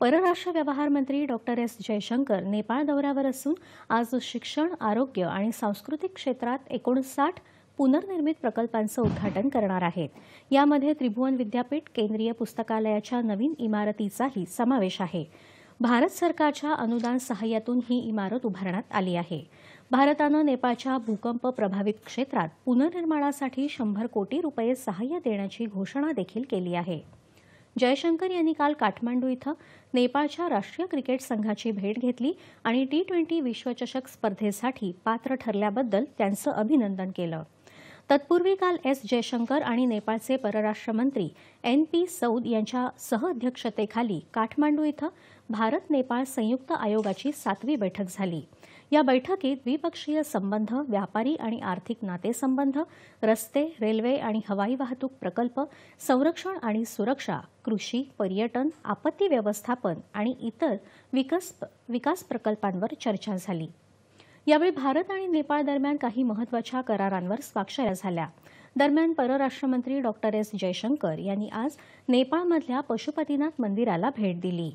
परराष्ट्र व्यवहार मंत्री डॉक्टर एस जयशंकर नेपाळ दौऱ्यावर असून आज शिक्षण, आरोग्य आणि सांस्कृतिक क्षेत्रात 59 पुनर्निर्मित प्रकल्पांचं उद्घाटन करणार आहेत। यामध्ये त्रिभुवन विद्यापीठ, केंद्रीय पुस्तकालयाच्या नवीन इमारतीचाही समावेश आहे। भारत सरकारच्या अनुदान सहाय्यातून ही इमारत उभारण्यात आली आहे। भारतानं नेपाळच्या भूकंप प्रभावित क्षेत्रात पुनर्निर्माणासाठी 100 कोटी रुपये सहाय्य देण्याची घोषणा देखील केली आहे। जयशंकर यांनी काल काठमांडू इथं नेपाळच्या राष्ट्रीय क्रिकेट संघाची भेट घेतली आणि T20 विश्वचषक स्पर्धेसाठी पात्र ठरल्याबद्दल त्यांचं अभिनंदन केलं। तत्पूर्वी काल एस जयशंकर आणि नेपाळचे परराष्ट्र मंत्री NP सौद यांच्या सहअध्यक्षतेखाली काठमांडू इथं भारत नेपाळ संयुक्त आयोगाची 7वी बैठक झाली। या बैठकीत द्विपक्षीय संबंध, व्यापारी आणि आर्थिक नातेसंबंध, रस्ते, रेल्वे आणि हवाई वाहतूक प्रकल्प, संरक्षण आणि सुरक्षा, कृषी, पर्यटन, आपत्ती व्यवस्थापन आणि इतर विकास प्रकल्पांवर चर्चा झाली। यावेळी भारत आणि नेपाळ दरम्यान काही महत्त्वाच्या करारांवर स्वाक्षऱ्या झाल्या। दरम्यान परराष्ट्र मंत्री डॉक्टर एस जयशंकर यांनी आज नेपाळमधल्या पशुपतीनाथ मंदिराला भेट दिली।